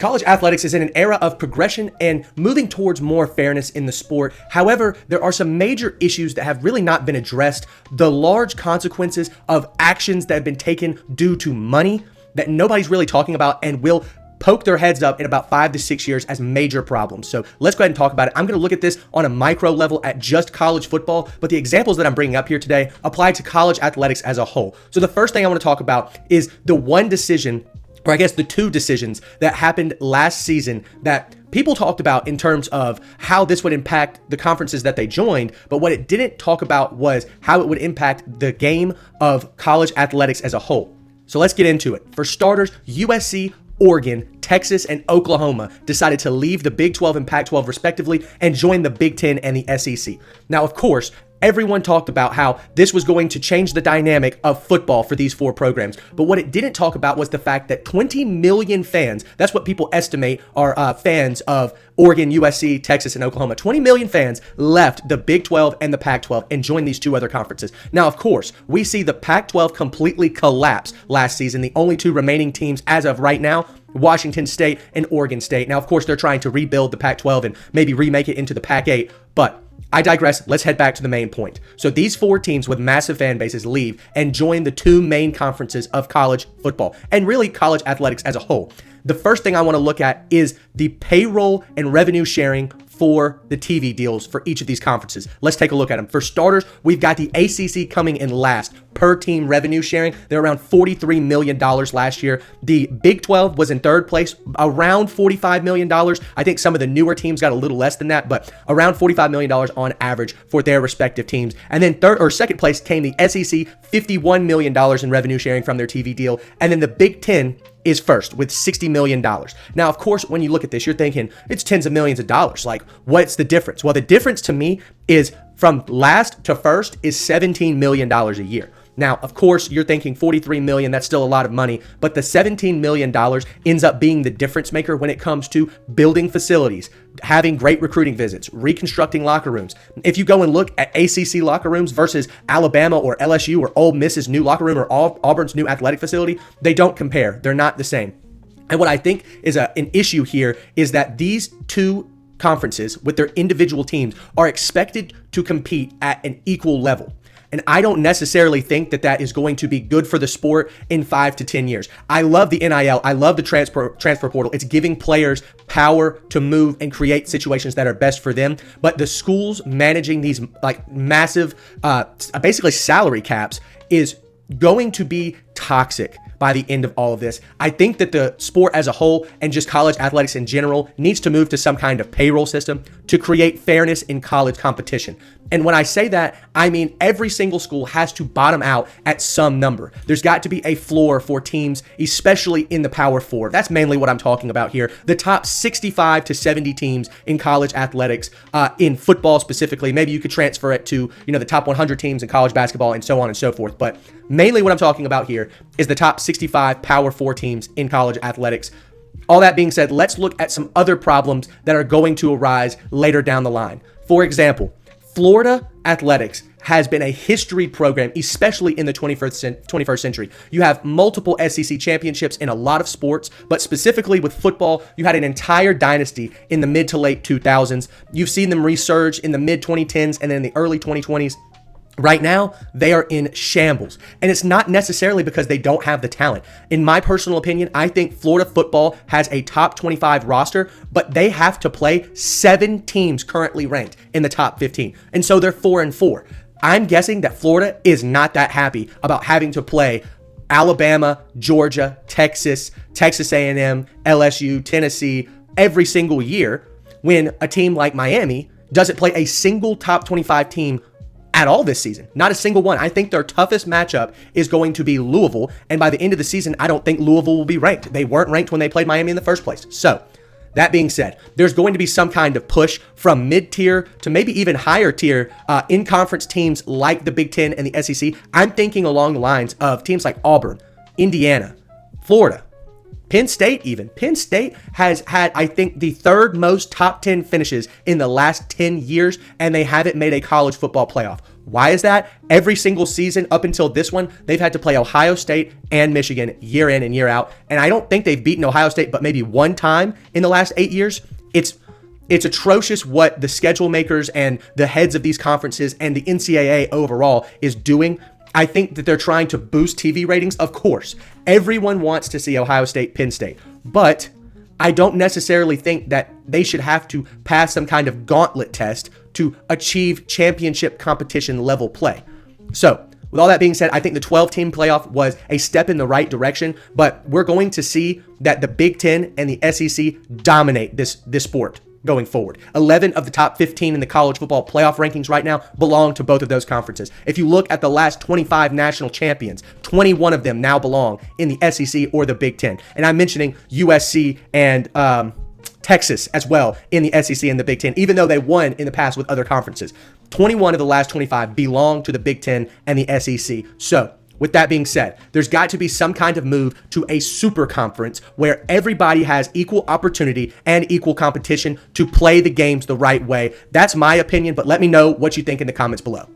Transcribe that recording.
College athletics is in an era of progression and moving towards more fairness in the sport. However, there are some major issues that have really not been addressed. The large consequences of actions that have been taken due to money that nobody's really talking about and will poke their heads up in about 5 to 6 years as major problems. So let's go ahead and talk about it. I'm going to look at this on a micro level at just college football, but the examples that I'm bringing up here today apply to college athletics as a whole. So the first thing I want to talk about is the one decision, or I guess the two decisions that happened last season that people talked about in terms of how this would impact the conferences that they joined, but what it didn't talk about was how it would impact the game of college athletics as a whole. So let's get into it. For starters, USC, Oregon, Texas, and Oklahoma decided to leave the Big 12 and Pac-12 respectively and join the Big 10 and the SEC. Now, of course, everyone talked about how this was going to change the dynamic of football for these four programs. But what it didn't talk about was the fact that 20 million fans, that's what people estimate are fans of Oregon, USC, Texas, and Oklahoma. 20 million fans left the Big 12 and the Pac-12 and joined these two other conferences. Now, of course, we see the Pac-12 completely collapse last season. The only two remaining teams as of right now, Washington State and Oregon State. Now, of course, they're trying to rebuild the Pac-12 and maybe remake it into the Pac-8, but I digress. Let's head back to the main point. So these four teams with massive fan bases leave and join the two main conferences of college football and really college athletics as a whole. The first thing I want to look at is the payroll and revenue sharing for the TV deals for each of these conferences. Let's take a look at them. For starters, we've got the ACC coming in last per team revenue sharing. They're around $43 million last year. The Big 12 was in third place, around $45 million. I think some of the newer teams got a little less than that, but around $45 million on average for their respective teams. And then second place came the SEC, $51 million in revenue sharing from their TV deal. And then the Big 10 is first with $60 million. Now, of course, when you look at this, you're thinking it's tens of millions of dollars. Like, what's the difference? Well, the difference to me is from last to first is $17 million a year. Now, of course, you're thinking $43 million, that's still a lot of money, but the $17 million ends up being the difference maker when it comes to building facilities, having great recruiting visits, reconstructing locker rooms. If you go and look at ACC locker rooms versus Alabama or LSU or Ole Miss's new locker room or Auburn's new athletic facility, they don't compare. They're not the same. And what I think is an issue here is that these two conferences with their individual teams are expected to compete at an equal level. And I don't necessarily think that that is going to be good for the sport in 5 to 10 years. I love the NIL. I love the transfer portal. It's giving players power to move and create situations that are best for them. But the schools managing these like massive, basically salary caps is going to be toxic by the end of all of this. I think that the sport as a whole and just college athletics in general needs to move to some kind of payroll system to create fairness in college competition. And when I say that, I mean every single school has to bottom out at some number. There's got to be a floor for teams, especially in the Power Four. That's mainly what I'm talking about here. The top 65 to 70 teams in college athletics, in football specifically. Maybe you could transfer it to, the top 100 teams in college basketball and so on and so forth. But mainly what I'm talking about here is the top 65 Power Four teams in college athletics. All that being said, let's look at some other problems that are going to arise later down the line. For example, Florida athletics has been a history program, especially in the 21st century. You have multiple SEC championships in a lot of sports, but specifically with football, you had an entire dynasty in the mid to late 2000s. You've seen them resurge in the mid 2010s and then in the early 2020s. Right now, they are in shambles. And it's not necessarily because they don't have the talent. In my personal opinion, I think Florida football has a top 25 roster, but they have to play 7 teams currently ranked in the top 15. And so they're 4-4. I'm guessing that Florida is not that happy about having to play Alabama, Georgia, Texas, Texas A&M, LSU, Tennessee every single year when a team like Miami doesn't play a single top 25 team at all this season. Not a single one. I think their toughest matchup is going to be Louisville. And by the end of the season, I don't think Louisville will be ranked. They weren't ranked when they played Miami in the first place. So that being said, there's going to be some kind of push from mid-tier to maybe even higher tier in-conference teams like the Big 10 and the SEC. I'm thinking along the lines of teams like Auburn, Indiana, Florida, Penn State even. Penn State has had, I think, the third most top 10 finishes in the last 10 years, and they haven't made a college football playoff. Why is that? Every single season up until this one, they've had to play Ohio State and Michigan year in and year out. And I don't think they've beaten Ohio State, but maybe one time in the last 8 years. It's atrocious what the schedule makers and the heads of these conferences and the NCAA overall is doing. I think that they're trying to boost TV ratings. Of course, everyone wants to see Ohio State, Penn State, but I don't necessarily think that they should have to pass some kind of gauntlet test to achieve championship competition level play. So, with all that being said, I think the 12-team playoff was a step in the right direction, but we're going to see that the Big Ten and the SEC dominate this sport going forward. 11 of the top 15 in the college football playoff rankings right now belong to both of those conferences. If you look at the last 25 national champions, 21 of them now belong in the SEC or the Big Ten. And I'm mentioning USC and Texas as well in the SEC and the Big Ten, even though they won in the past with other conferences. 21 of the last 25 belong to the Big Ten and the SEC. So, with that being said, there's got to be some kind of move to a super conference where everybody has equal opportunity and equal competition to play the games the right way. That's my opinion, but let me know what you think in the comments below.